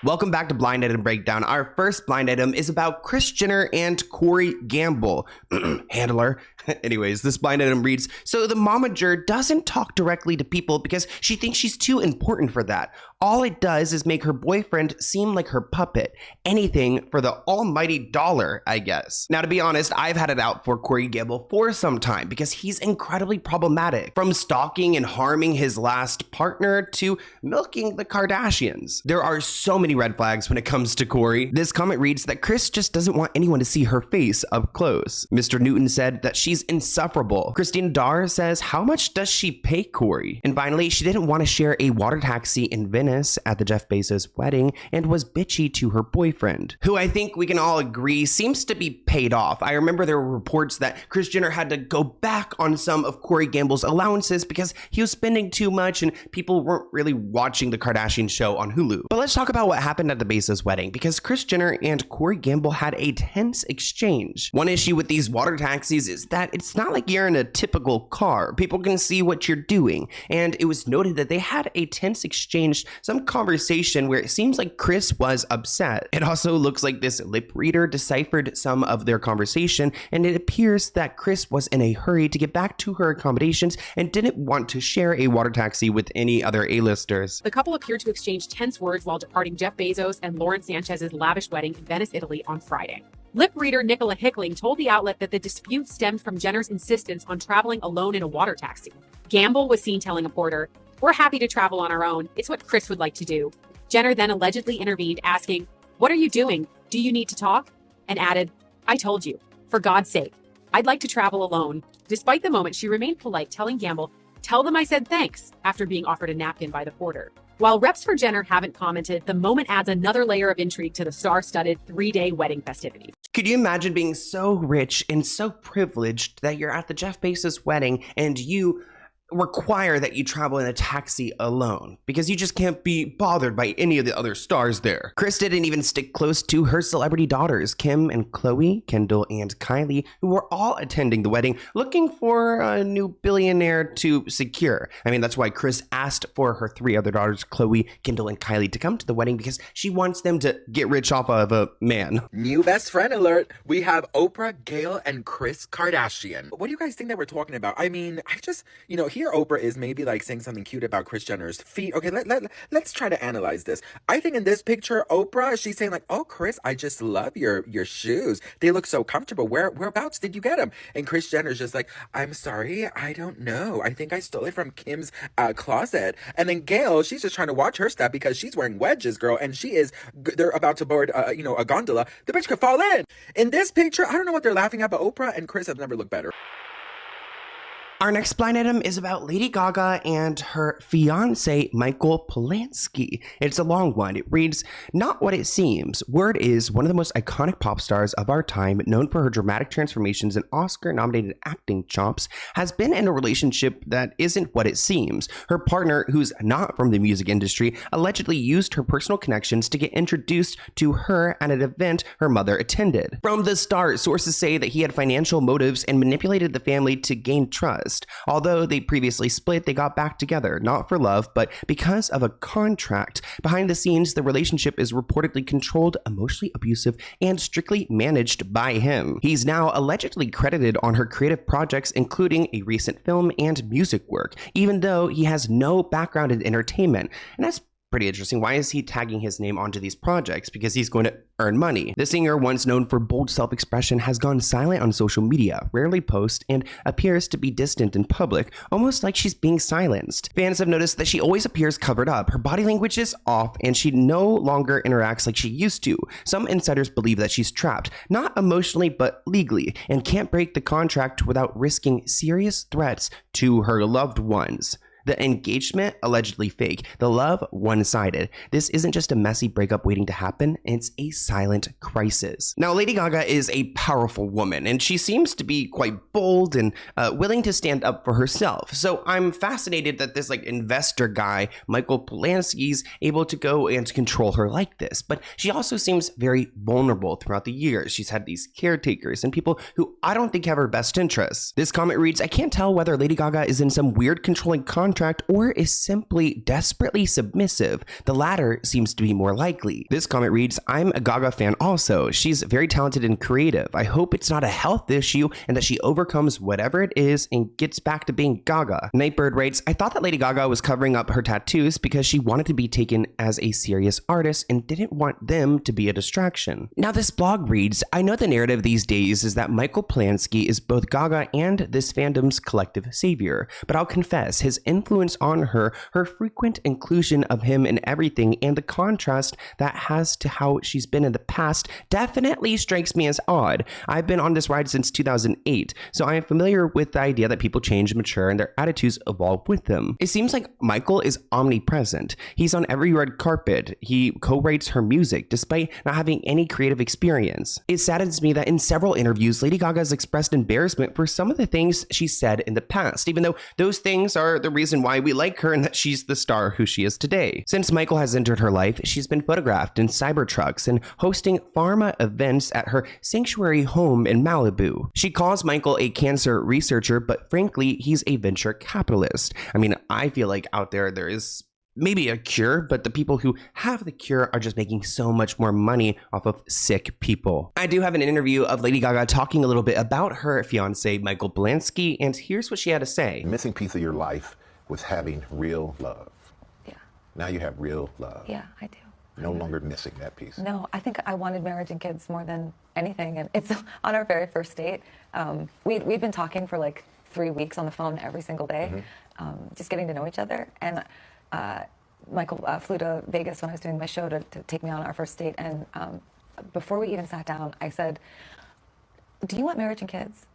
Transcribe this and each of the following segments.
Welcome back to Blind Item Breakdown. Our first blind item is about Kris Jenner and Corey Gamble. Handler. Anyways, this blind item reads, so the momager doesn't talk directly to people because she thinks she's too important for that. All it does is make her boyfriend seem like her puppet. Anything for the almighty dollar, I guess. Now, to be honest, I've had it out for Corey Gamble for some time because he's incredibly problematic. From stalking and harming his last partner to milking the Kardashians. There are so many red flags when it comes to Corey. This comment reads that Kris just doesn't want anyone to see her face up close. Mr. Newton said that she's insufferable. Christina Dar says, how much does she pay Corey? And finally, she didn't want to share a water taxi in Venice at the Jeff Bezos wedding and was bitchy to her boyfriend, who I think we can all agree seems to be paid off. I remember there were reports that Kris Jenner had to go back on some of Corey Gamble's allowances because he was spending too much and people weren't really watching the Kardashian show on Hulu. But let's talk about what happened at the Bezos wedding, because Kris Jenner and Corey Gamble had a tense exchange. One issue with these water taxis is that it's not like you're in a typical car. People can see what you're doing. And it was noted that they had a tense exchange, some conversation where it seems like Kris was upset. It also looks like this lip reader deciphered some of their conversation, and it appears that Kris was in a hurry to get back to her accommodations and didn't want to share a water taxi with any other A-listers. The couple appeared to exchange tense words while departing Jeff Bezos and Lauren Sanchez's lavish wedding in Venice, Italy on Friday. Lip reader Nicola Hickling told the outlet that the dispute stemmed from Jenner's insistence on traveling alone in a water taxi. Gamble was seen telling a porter, "We're happy to travel on our own. It's what Kris would like to do." Jenner then allegedly intervened, asking, "What are you doing? Do you need to talk?" And added, "I told you. For God's sake. I'd like to travel alone." Despite the moment, she remained polite, telling Gamble, "Tell them I said thanks," after being offered a napkin by the porter. While reps for Jenner haven't commented, the moment adds another layer of intrigue to the star-studded 3-day wedding festivities. Could you imagine being so rich and so privileged that you're at the Jeff Bezos wedding and you require that you travel in a taxi alone because you just can't be bothered by any of the other stars there? Kris didn't even stick close to her celebrity daughters, Kim and Khloe, Kendall and Kylie, who were all attending the wedding looking for a new billionaire to secure. I mean, that's why Kris asked for her 3 other daughters, Khloe, Kendall and Kylie, to come to the wedding because she wants them to get rich off of a man. New best friend alert. We have Oprah, Gayle, and Kris Kardashian. What do you guys think that we're talking about? I mean, I just, here Oprah is maybe like saying something cute about Kris Jenner's feet. Okay, let's try to analyze this. I think in this picture, Oprah, she's saying like, "Oh, Kris, I just love your shoes. They look so comfortable. Whereabouts did you get them?" And Kris Jenner's just like, "I'm sorry, I don't know. I think I stole it from Kim's closet." And then Gayle, she's just trying to watch her step because she's wearing wedges, girl, and they're about to board, a gondola. The bitch could fall in. In this picture, I don't know what they're laughing at, but Oprah and Kris have never looked better. Our next blind item is about Lady Gaga and her fiancé, Michael Polanski. It's a long one. It reads, not what it seems. Word is one of the most iconic pop stars of our time, known for her dramatic transformations and Oscar-nominated acting chops, has been in a relationship that isn't what it seems. Her partner, who's not from the music industry, allegedly used her personal connections to get introduced to her at an event her mother attended. From the start, sources say that he had financial motives and manipulated the family to gain trust. Although they previously split, they got back together, not for love, but because of a contract. Behind the scenes, the relationship is reportedly controlled, emotionally abusive, and strictly managed by him. He's now allegedly credited on her creative projects, including a recent film and music work, even though he has no background in entertainment. And that's pretty interesting. Why is he tagging his name onto these projects? Because he's going to earn money. The singer, once known for bold self-expression, has gone silent on social media, rarely posts, and appears to be distant in public, almost like she's being silenced. Fans have noticed that she always appears covered up, her body language is off, and she no longer interacts like she used to. Some insiders believe that she's trapped, not emotionally but legally, and can't break the contract without risking serious threats to her loved ones. The engagement, allegedly fake. The love, one-sided. This isn't just a messy breakup waiting to happen, it's a silent crisis. Now, Lady Gaga is a powerful woman, and she seems to be quite bold and willing to stand up for herself. So I'm fascinated that this investor guy, Michael Polanski's able to go and control her like this. But she also seems very vulnerable throughout the years. She's had these caretakers and people who I don't think have her best interests. This comment reads, I can't tell whether Lady Gaga is in some weird controlling contract contract or is simply desperately submissive. The latter seems to be more likely. This comment reads, I'm a Gaga fan also. She's very talented and creative. I hope it's not a health issue and that she overcomes whatever it is and gets back to being Gaga. Nightbird writes, I thought that Lady Gaga was covering up her tattoos because she wanted to be taken as a serious artist and didn't want them to be a distraction. Now this blog reads, I know the narrative these days is that Michael Polanski is both Gaga and this fandom's collective savior, but I'll confess his influence on her frequent inclusion of him in everything, and the contrast that has to how she's been in the past definitely strikes me as odd. I've been on this ride since 2008, so I am familiar with the idea that people change and mature and their attitudes evolve with them. It seems like Michael is omnipresent. He's on every red carpet. He co-writes her music despite not having any creative experience. It saddens me that in several interviews, Lady Gaga has expressed embarrassment for some of the things she said in the past, even though those things are the reason why we like her and that she's the star who she is today. Since Michael has entered her life, she's been photographed in Cybertrucks and hosting pharma events at her sanctuary home in Malibu. She calls Michael a cancer researcher, but frankly, he's a venture capitalist. I mean, I feel like out there is maybe a cure, but the people who have the cure are just making so much more money off of sick people. I do have an interview of Lady Gaga talking a little bit about her fiance, Michael Polanski, and here's what she had to say. The missing piece of your life was having real love. Yeah. Now you have real love. Yeah, I do. No longer missing that piece. No, I think I wanted marriage and kids more than anything. And it's on our very first date. We'd been talking for like 3 weeks on the phone every single day, just getting to know each other. And Michael flew to Vegas when I was doing my show to take me on our first date. And before we even sat down, I said, do you want marriage and kids?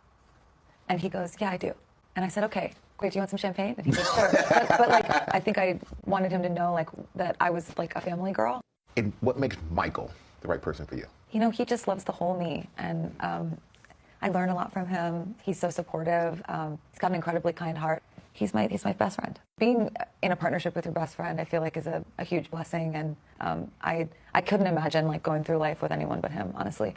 And he goes, yeah, I do. And I said, okay, great. Do you want some champagne? And he goes, sure. but like, I think I wanted him to know like that I was like a family girl. And what makes Michael the right person for you? You know, he just loves the whole me. And I learn a lot from him. He's so supportive. He's got an incredibly kind heart. He's my best friend. Being in a partnership with your best friend, I feel like is a huge blessing. And I couldn't imagine like going through life with anyone but him, honestly.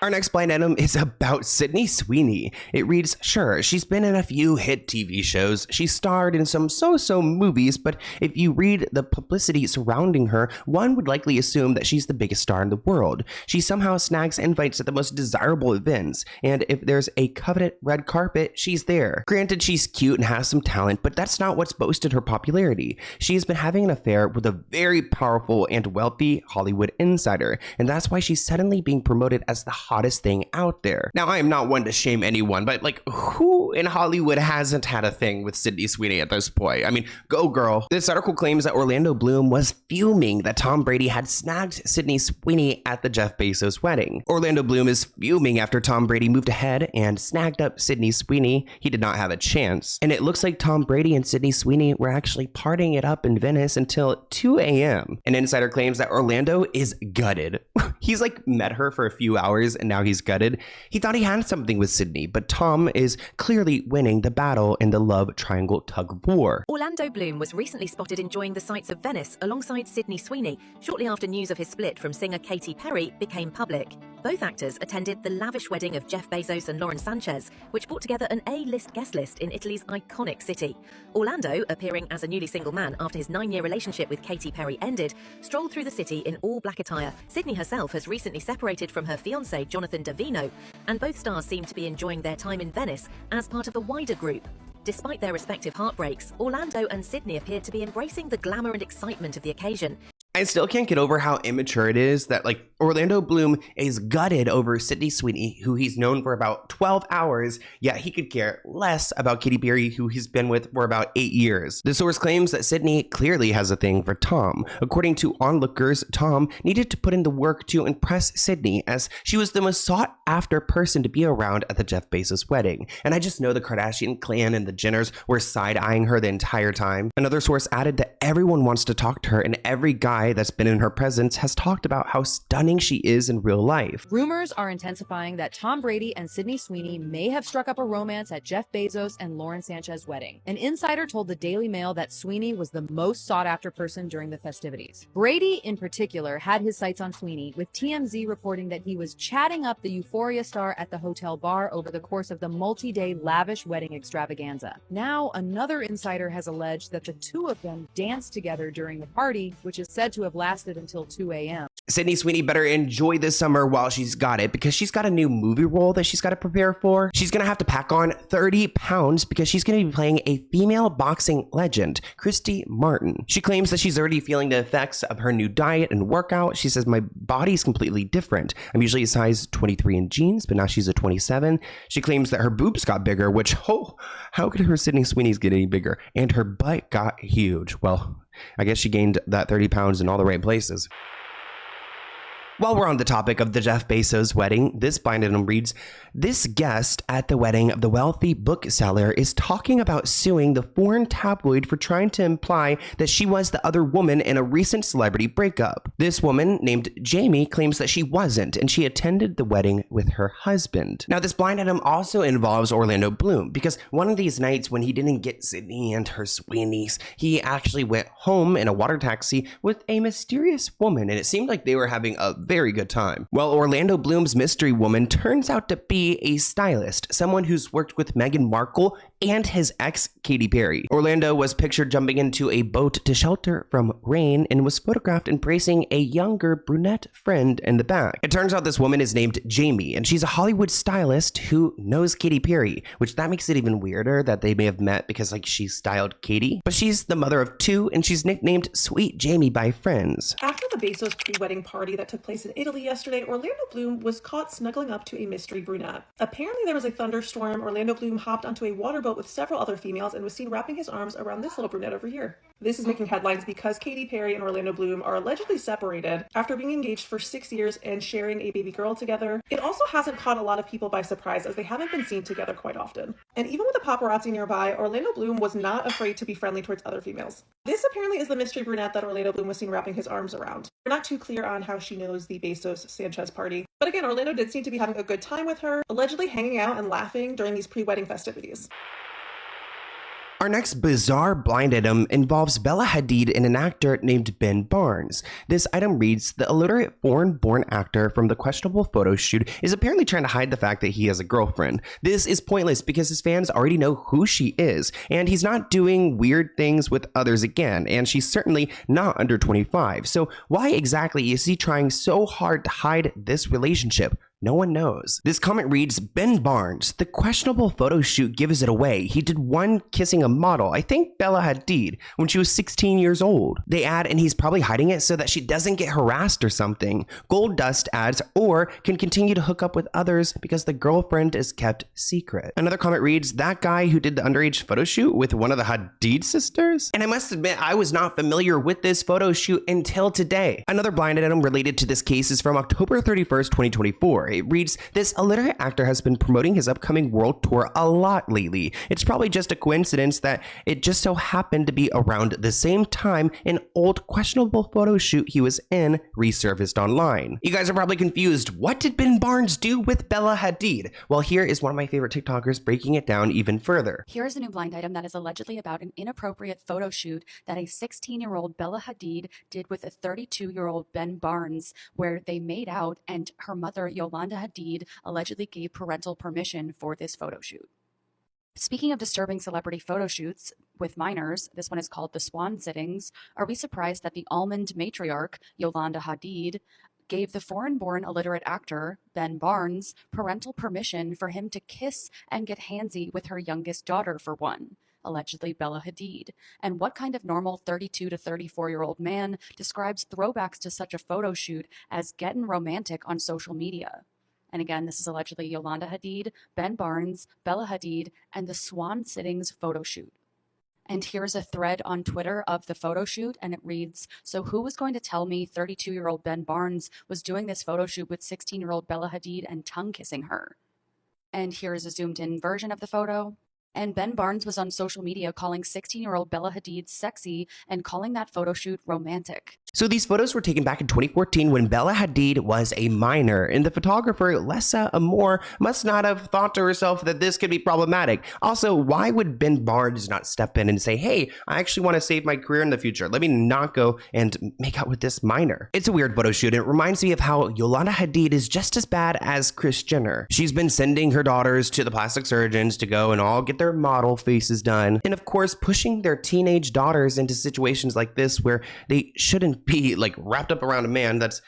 Our next blind item is about Sydney Sweeney. It reads, sure, she's been in a few hit TV shows. She starred in some so-so movies, but if you read the publicity surrounding her, one would likely assume that she's the biggest star in the world. She somehow snags invites at the most desirable events, and if there's a coveted red carpet, she's there. Granted, she's cute and has some talent, but that's not what's boosted her popularity. She has been having an affair with a very powerful and wealthy Hollywood insider, and that's why she's suddenly being promoted as the hottest thing out there. Now, I am not one to shame anyone, but like, who in Hollywood hasn't had a thing with Sydney Sweeney at this point? I mean, go girl. This article claims that Orlando Bloom was fuming that Tom Brady had snagged Sydney Sweeney at the Jeff Bezos wedding. Orlando Bloom is fuming after Tom Brady moved ahead and snagged up Sydney Sweeney. He did not have a chance. And it looks like Tom Brady and Sydney Sweeney were actually partying it up in Venice until 2 a.m. An insider claims that Orlando is gutted. He's like met her for a few hours and now he's gutted. He thought he had something with Sydney, but Tom is clearly winning the battle in the love triangle tug of war. Orlando Bloom was recently spotted enjoying the sights of Venice alongside Sydney Sweeney shortly after news of his split from singer Katy Perry became public. Both actors attended the lavish wedding of Jeff Bezos and Lauren Sanchez, which brought together an A-list guest list in Italy's iconic city. Orlando, appearing as a newly single man after his 9-year relationship with Katy Perry ended, strolled through the city in all black attire. Sydney herself has recently separated from her fiancé, Jonathan Davino, and both stars seem to be enjoying their time in Venice as part of a wider group. Despite their respective heartbreaks, Orlando and Sydney appeared to be embracing the glamour and excitement of the occasion. I still can't get over how immature it is that like Orlando Bloom is gutted over Sydney Sweeney, who he's known for about 12 hours, yet he could care less about Katy Perry, who he's been with for about 8 years. The source claims that Sydney clearly has a thing for Tom. According to onlookers, Tom needed to put in the work to impress Sydney, as she was the most sought after person to be around at the Jeff Bezos wedding. And I just know the Kardashian clan and the Jenners were side-eyeing her the entire time. Another source added that everyone wants to talk to her and every guy guy that's been in her presence has talked about how stunning she is in real life. Rumors are intensifying that Tom Brady and Sydney Sweeney may have struck up a romance at Jeff Bezos and Lauren Sanchez's wedding. An insider told the Daily Mail that Sweeney was the most sought-after person during the festivities. Brady, in particular, had his sights on Sweeney, with TMZ reporting that he was chatting up the Euphoria star at the hotel bar over the course of the multi-day lavish wedding extravaganza. Now, another insider has alleged that the two of them danced together during the party, which is said to have lasted until 2 a.m. Sydney Sweeney better enjoy this summer while she's got it, because she's got a new movie role that she's got to prepare for. She's going to have to pack on 30 pounds because she's going to be playing a female boxing legend, Christy Martin. She claims that she's already feeling the effects of her new diet and workout. She says, "My body's completely different. I'm usually a size 23 in jeans, but now she's a 27. She claims that her boobs got bigger, which, oh, how could her Sydney Sweeney's get any bigger? And her butt got huge. Well, I guess she gained that 30 pounds in all the right places. While we're on the topic of the Jeff Bezos wedding, this blind item reads, "This guest at the wedding of the wealthy bookseller is talking about suing the foreign tabloid for trying to imply that she was the other woman in a recent celebrity breakup. This woman, named Jamie, claims that she wasn't, and she attended the wedding with her husband." Now, this blind item also involves Orlando Bloom, because one of these nights when he didn't get Sydney and her Sweenies, he actually went home in a water taxi with a mysterious woman, and it seemed like they were having a very good time. Well, Orlando Bloom's mystery woman turns out to be a stylist, someone who's worked with Meghan Markle and his ex, Katy Perry. Orlando was pictured jumping into a boat to shelter from rain and was photographed embracing a younger brunette friend in the back. It turns out this woman is named Jamie, and she's a Hollywood stylist who knows Katy Perry, which that makes it even weirder that they may have met because she styled Katy. But she's the mother of two, and she's nicknamed Sweet Jamie by friends. After the Bezos pre-wedding party that took place in Italy yesterday, Orlando Bloom was caught snuggling up to a mystery brunette. Apparently there was a thunderstorm. Orlando Bloom hopped onto a waterboat with several other females and was seen wrapping his arms around this little brunette over here. This is making headlines because Katy Perry and Orlando Bloom are allegedly separated after being engaged for 6 years and sharing a baby girl together. It also hasn't caught a lot of people by surprise, as they haven't been seen together quite often. And even with the paparazzi nearby, Orlando Bloom was not afraid to be friendly towards other females. This apparently is the mystery brunette that Orlando Bloom was seen wrapping his arms around. We're not too clear on how she knows the Bezos-Sanchez party, but again, Orlando did seem to be having a good time with her, allegedly hanging out and laughing during these pre-wedding festivities. Our next bizarre blind item involves Bella Hadid and an actor named Ben Barnes. This item reads, "The illiterate foreign-born actor from the questionable photo shoot is apparently trying to hide the fact that he has a girlfriend. This is pointless because his fans already know who she is, and he's not doing weird things with others again, and she's certainly not under 25. So why exactly is he trying so hard to hide this relationship? No one knows." This comment reads, "Ben Barnes, the questionable photo shoot gives it away. He did one kissing a model, I think Bella Hadid, when she was 16 years old." They add, "And he's probably hiding it so that she doesn't get harassed or something." Gold Dust adds, "Or can continue to hook up with others because the girlfriend is kept secret." Another comment reads, "That guy who did the underage photo shoot with one of the Hadid sisters?" And I must admit, I was not familiar with this photo shoot until today. Another blind item related to this case is from October 31st, 2024. It reads, "This illiterate actor has been promoting his upcoming world tour a lot lately. It's probably just a coincidence that it just so happened to be around the same time an old questionable photo shoot he was in resurfaced online." You guys are probably confused. What did Ben Barnes do with Bella Hadid? Well, here is one of my favorite TikTokers breaking it down even further. Here's a new blind item that is allegedly about an inappropriate photo shoot that a 16-year-old Bella Hadid did with a 32-year-old Ben Barnes, where they made out and her mother, Yolanda Hadid, allegedly gave parental permission for this photo shoot. Speaking of disturbing celebrity photo shoots with minors, this one is called the Swan Sittings. Are we surprised that the almond matriarch, Yolanda Hadid, gave the foreign-born illiterate actor, Ben Barnes, parental permission for him to kiss and get handsy with her youngest daughter for one? Allegedly Bella Hadid. And what kind of normal 32 to 34-year-old man describes throwbacks to such a photo shoot as getting romantic on social media? And again, this is allegedly Yolanda Hadid, Ben Barnes, Bella Hadid, and the Swan Sittings photo shoot. And here's a thread on Twitter of the photo shoot, and it reads, "So who was going to tell me 32-year-old Ben Barnes was doing this photo shoot with 16-year-old Bella Hadid and tongue-kissing her?" And here is a zoomed-in version of the photo. And Ben Barnes was on social media calling 16-year-old Bella Hadid sexy and calling that photo shoot romantic. So these photos were taken back in 2014 when Bella Hadid was a minor, and the photographer Lessa Amore must not have thought to herself that this could be problematic. Also, why would Ben Barnes not step in and say, hey, I actually want to save my career in the future. Let me not go and make out with this minor. It's a weird photo shoot. It reminds me of how Yolanda Hadid is just as bad as Kris Jenner. She's been sending her daughters to the plastic surgeons to go and all get their model faces done. And of course, pushing their teenage daughters into situations like this where they shouldn't be like wrapped up around a man that's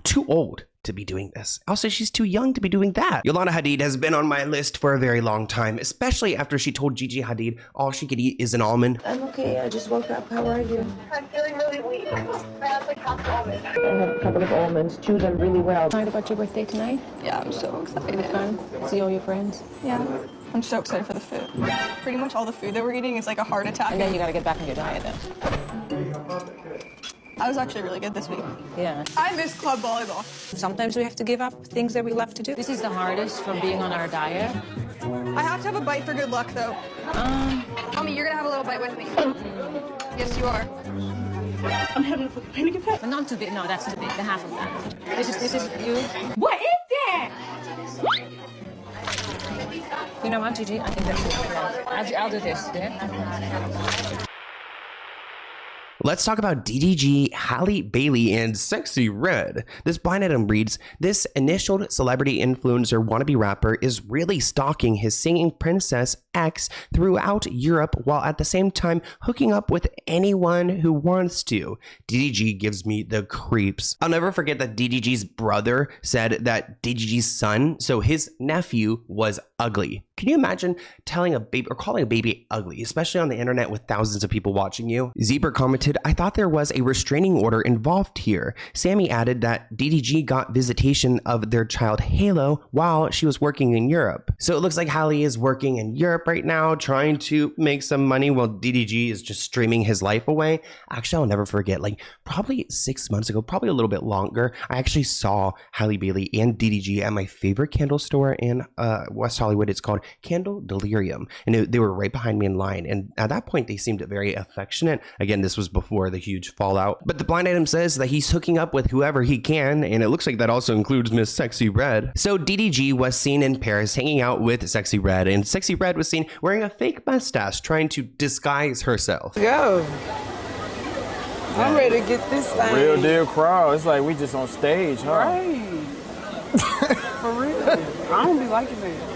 too old to be doing this. Also, she's too young to be doing that. Yolanda Hadid has been on my list for a very long time, especially after she told Gigi Hadid all she could eat is an almond. I'm okay. I just woke up. How are you? I'm feeling really weak. I have like half almond. I have a couple of almonds. Chew them really well. Excited about your birthday tonight? Yeah, I'm so excited. Fun. See all your friends? Yeah. I'm so excited for the food. Pretty much all the food that we're eating is like a heart attack. And then you gotta get back on your diet then. I was actually really good this week. Yeah. I miss club volleyball. Sometimes we have to give up things that we love to do. This is the hardest from being on our diet. I have to have a bite for good luck, though. Mommy, you're gonna have a little bite with me. Yes, you are. I'm having a panic attack. But not too big. No, that's too big. The half of that. This is you. What is that? You know what, Gigi? I think that's it. I'll do this. Yeah? Let's talk about DDG, Halle Bailey, and Sexy Red. This blind item reads, this initialed celebrity influencer wannabe rapper is really stalking his singing princess ex throughout Europe while at the same time hooking up with anyone who wants to. DDG gives me the creeps. I'll never forget that DDG's brother said that DDG's son, so his nephew, was ugly. Can you imagine telling a baby or calling a baby ugly, especially on the internet with thousands of people watching you? Zebra commented, I thought there was a restraining order involved here. Sammy added that DDG got visitation of their child Halo while she was working in Europe. So it looks like Halle is working in Europe right now, trying to make some money while DDG is just streaming his life away. Actually, I'll never forget, like probably 6 months ago, probably a little bit longer, I actually saw Halle Bailey and DDG at my favorite candle store in West Hollywood. It's called Candle Delirium, and they were right behind me in line, and at that point they seemed very affectionate. Again, this was before the huge fallout, but the blind item says that he's hooking up with whoever he can, and it looks like that also includes Miss Sexy Red. So DDG was seen in Paris hanging out with Sexy Red, and Sexy Red was seen wearing a fake mustache trying to disguise herself. Go. I'm ready to get this thing. Real deal crowd. It's like we just on stage, huh? Right. For real. I don't be liking that.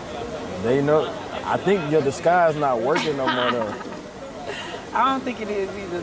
They know. I think your disguise not working no more though. I don't think it is either.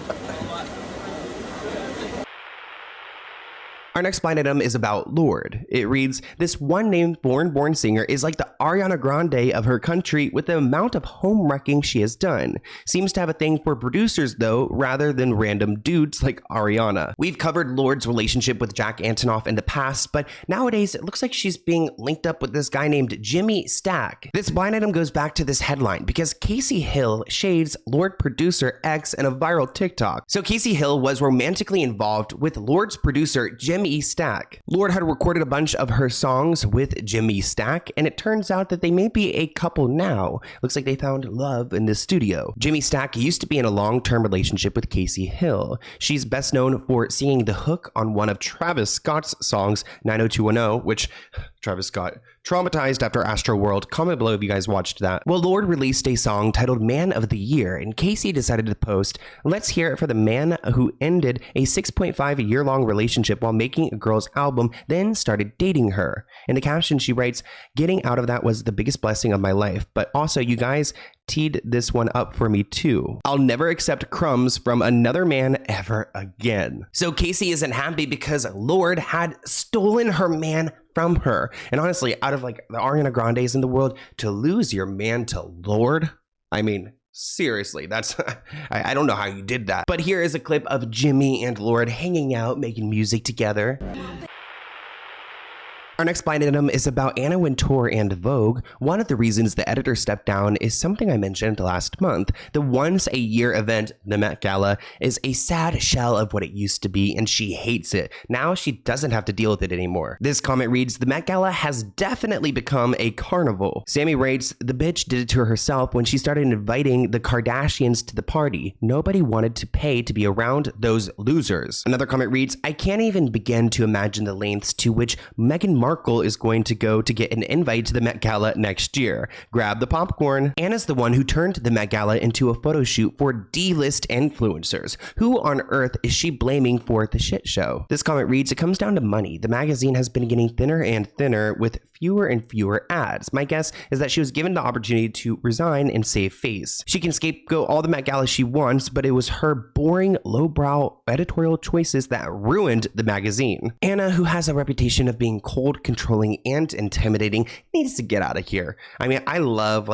Our next blind item is about Lorde. It reads, this one-named foreign-born singer is like the Ariana Grande of her country with the amount of home wrecking she has done. Seems to have a thing for producers though, rather than random dudes like Ariana. We've covered Lorde's relationship with Jack Antonoff in the past, but nowadays it looks like she's being linked up with this guy named Jimmy Stack. This blind item goes back to this headline because Casey Hill shades Lorde producer X in a viral TikTok. So Casey Hill was romantically involved with Lorde's producer Jimmy Stack. Lorde had recorded a bunch of her songs with Jimmy Stack, and it turns out that they may be a couple now. Looks like they found love in the studio. Jimmy Stack used to be in a long-term relationship with Casey Hill. She's best known for singing the hook on one of Travis Scott's songs, 90210, which Travis Scott traumatized after Astroworld. Comment below if you guys watched that. Well, Lorde released a song titled Man of the Year, and Casey decided to post, let's hear it for the man who ended a 6.5 year-long relationship while making a girl's album, then started dating her. In the caption, she writes, getting out of that was the biggest blessing of my life, but also you guys teed this one up for me too. I'll never accept crumbs from another man ever again. So Casey isn't happy because Lorde had stolen her man from her. And honestly, out of like the Ariana Grandes in the world, to lose your man to Lorde, I mean, seriously, that's, I don't know how you did that. But here is a clip of Jimmy and Lorde hanging out, making music together. Our next blind item is about Anna Wintour and Vogue. One of the reasons the editor stepped down is something I mentioned last month. The once-a-year event, the Met Gala, is a sad shell of what it used to be, and she hates it. Now she doesn't have to deal with it anymore. This comment reads, "The Met Gala has definitely become a carnival." Sammy writes, "The bitch did it to herself when she started inviting the Kardashians to the party. Nobody wanted to pay to be around those losers." Another comment reads, "I can't even begin to imagine the lengths to which Meghan Markle is going to go to get an invite to the Met Gala next year. Grab the popcorn." Anna's the one who turned the Met Gala into a photo shoot for D-list influencers. Who on earth is she blaming for the shit show? This comment reads, "It comes down to money. The magazine has been getting thinner and thinner with fewer and fewer ads. My guess is that she was given the opportunity to resign and save face. She can scapegoat all the Met Gala she wants, but it was her boring, lowbrow editorial choices that ruined the magazine." Anna, who has a reputation of being cold, controlling, and intimidating, needs to get out of here. I mean, I love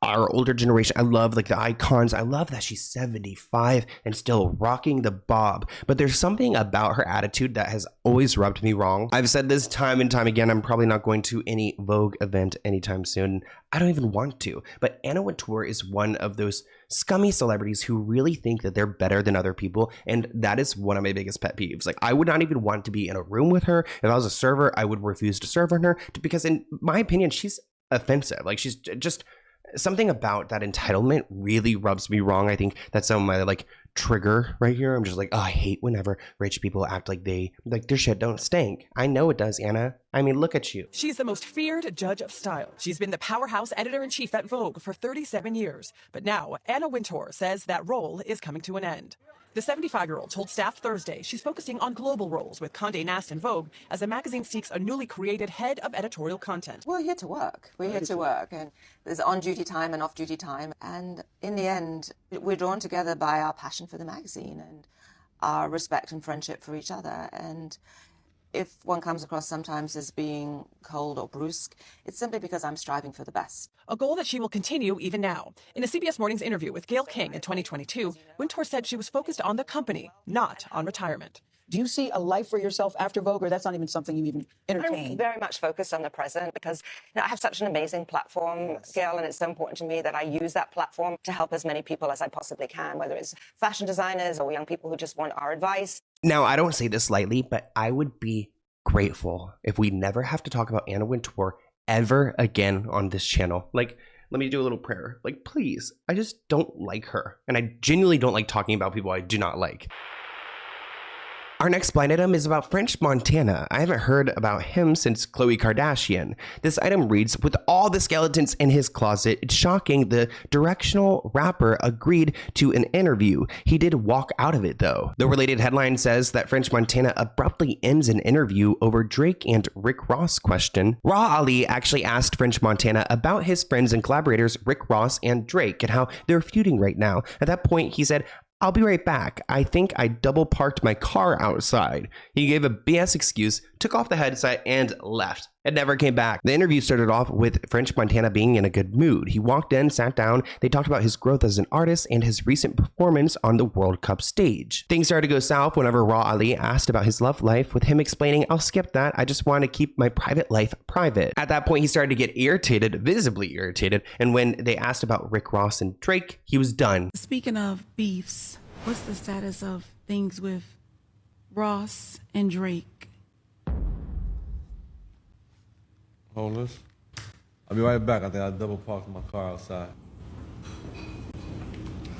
our older generation. I love the icons. I love that she's 75 and still rocking the bob. But there's something about her attitude that has always rubbed me wrong. I've said this time and time again. I'm probably not going to any Vogue event anytime soon. I don't even want to. But Anna Wintour is one of those scummy celebrities who really think that they're better than other people. And that is one of my biggest pet peeves. I would not even want to be in a room with her. If I was a server, I would refuse to serve her because in my opinion, she's offensive. She's just... something about that entitlement really rubs me wrong. I think that's some of my trigger right here. I'm just oh, I hate whenever rich people act like their shit don't stink. I know it does, Anna. I mean, look at you. She's the most feared judge of style. She's been the powerhouse editor-in-chief at Vogue for 37 years. But now, Anna Wintour says that role is coming to an end. The 75-year-old told staff Thursday she's focusing on global roles with Condé Nast and Vogue as the magazine seeks a newly created head of editorial content. We're here to work. We're here to work. And there's on-duty time and off-duty time. And in the end, we're drawn together by our passion for the magazine and our respect and friendship for each other. And if one comes across sometimes as being cold or brusque, it's simply because I'm striving for the best. A goal that she will continue even now. In a CBS Mornings interview with Gayle King in 2022, Wintour said she was focused on the company, not on retirement. Do you see a life for yourself after Vogue, or that's not even something you even entertain? I'm very much focused on the present because I have such an amazing platform, Gail, and it's so important to me that I use that platform to help as many people as I possibly can, whether it's fashion designers or young people who just want our advice. Now, I don't say this lightly, but I would be grateful if we never have to talk about Anna Wintour ever again on this channel. Let me do a little prayer. Please, I just don't like her. And I genuinely don't like talking about people I do not like. Our next blind item is about French Montana. I haven't heard about him since Khloe Kardashian. This item reads, "With all the skeletons in his closet, it's shocking the directional rapper agreed to an interview. He did walk out of it though." The related headline says that French Montana abruptly ends an interview over Drake and Rick Ross question. Raw Ali actually asked French Montana about his friends and collaborators Rick Ross and Drake and how they're feuding right now. At that point, he said, "I'll be right back. I think I double parked my car outside." He gave a BS excuse, took off the headset, and left. It never came back. The interview started off with French Montana being in a good mood. He walked in, sat down. They talked about his growth as an artist and his recent performance on the World Cup stage. Things started to go south whenever Raw Ali asked about his love life, with him explaining, "I'll skip that. I just want to keep my private life private." At that point, he started to get irritated, visibly irritated. And when they asked about Rick Ross and Drake, he was done. Speaking of beefs, what's the status of things with Ross and Drake? Hold this. I'll be right back. I think I double parked my car outside.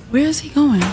Where is he going?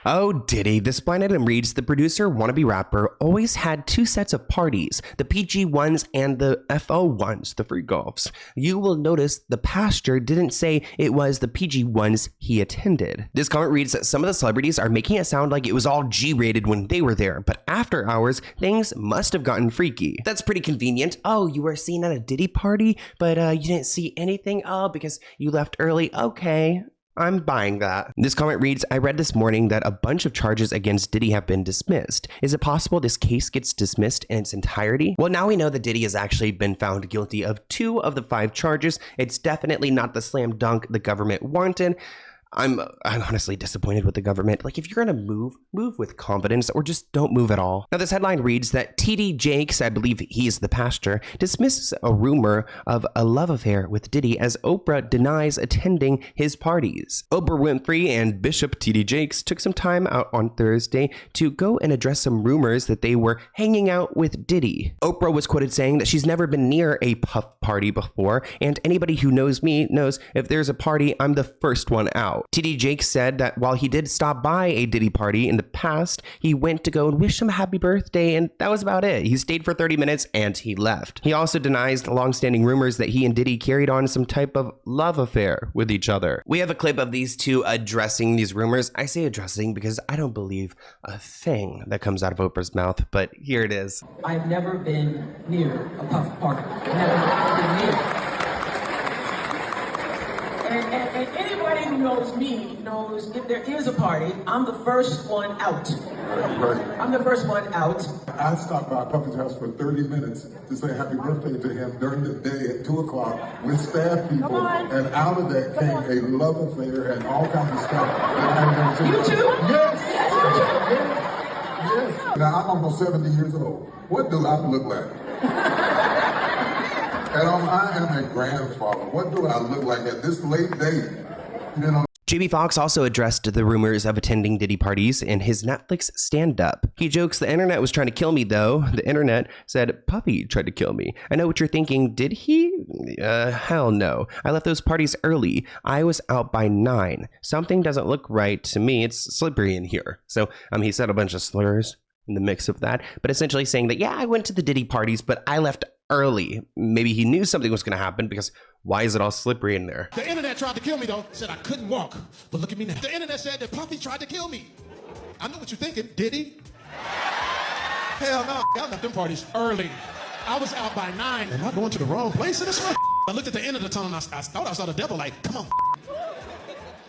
Oh, Diddy. This blind item reads, the producer wannabe rapper always had two sets of parties, the PG ones and the FO ones, the free golfs. You will notice the pastor didn't say it was the PG ones he attended. This comment reads that some of the celebrities are making it sound like it was all G-rated when they were there, but after hours, things must have gotten freaky. That's pretty convenient. Oh, you were seen at a Diddy party, but you didn't see anything? Oh, because you left early. Okay. I'm buying that. This comment reads, I read this morning that a bunch of charges against Diddy have been dismissed. Is it possible this case gets dismissed in its entirety? Well, now we know that Diddy has actually been found guilty of 2 of the 5 charges. It's definitely not the slam dunk the government wanted. I'm honestly disappointed with the government. Like, if you're gonna move with confidence, or just don't move at all. Now, this headline reads that TD Jakes, I believe he's the pastor, dismisses a rumor of a love affair with Diddy as Oprah denies attending his parties. Oprah Winfrey and Bishop TD Jakes took some time out on Thursday to go and address some rumors that they were hanging out with Diddy. Oprah was quoted saying that she's never been near a puff party before, and anybody who knows me knows if there's a party, I'm the first one out. TD Jakes said that while he did stop by a Diddy party in the past, he went to go and wish him a happy birthday, and that was about it. He stayed for 30 minutes and he left. He also denies the long-standing rumors that he and Diddy carried on some type of love affair with each other. We have a clip of these two addressing these rumors. I say addressing because I don't believe a thing that comes out of Oprah's mouth, but here it is. I've never been near a puff party. Never been near. And anybody who knows me knows if there is a party, I'm the first one out. Right. I'm the first one out. I stopped by Puffy's house for 30 minutes to say happy birthday to him during the day at 2 o'clock with staff people. And out of that came a love affair and all kinds of stuff that I haven't seen. You too? Yes. Yes. Now, I'm almost 70 years old. What do I look like? And I am a grandfather. What do I look like at this late date? You know. Jamie Foxx also addressed the rumors of attending Diddy parties in his Netflix stand-up. He jokes, the internet was trying to kill me though. The internet said Puffy tried to kill me. I know what you're thinking, did he? Hell no. I left those parties early. I was out by 9. Something doesn't look right to me. It's slippery in here. So he said a bunch of slurs in the mix of that, but essentially saying that, yeah, I went to the Diddy parties, but I left early. Maybe he knew something was going to happen, because why is it all slippery in there? The internet tried to kill me though, said I couldn't walk, but look at me now. The internet said that Puffy tried to kill me. I know what you're thinking, did he? Hell no, I left them parties early. I was out by 9. Am I going to the wrong place in this one? I looked at the end of the tunnel and I thought I saw the devil, like, come on.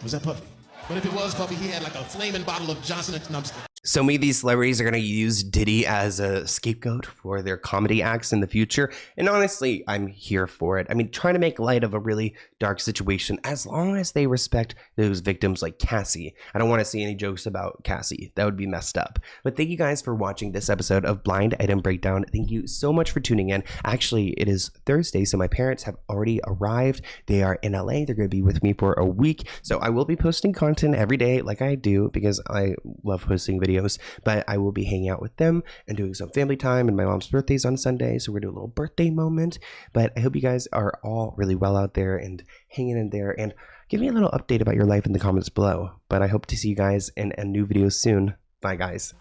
Was that Puffy? But if it was Puffy, he had like a flaming bottle of Johnson & Johnson. So many of these celebrities are going to use Diddy as a scapegoat for their comedy acts in the future. And honestly, I'm here for it. I mean, trying to make light of a really dark situation, as long as they respect those victims like Cassie. I don't want to see any jokes about Cassie. That would be messed up. But thank you guys for watching this episode of Blind Item Breakdown. Thank you so much for tuning in. Actually, it is Thursday, so my parents have already arrived. They are in LA. They're going to be with me for a week. So I will be posting content every day like I do, because I love posting videos. But I will be hanging out with them and doing some family time, and my mom's birthday's on Sunday, so we're gonna do a little birthday moment. But I hope you guys are all really well out there and hanging in there, and give me a little update about your life in the comments below. But I hope to see you guys in a new video soon. Bye guys.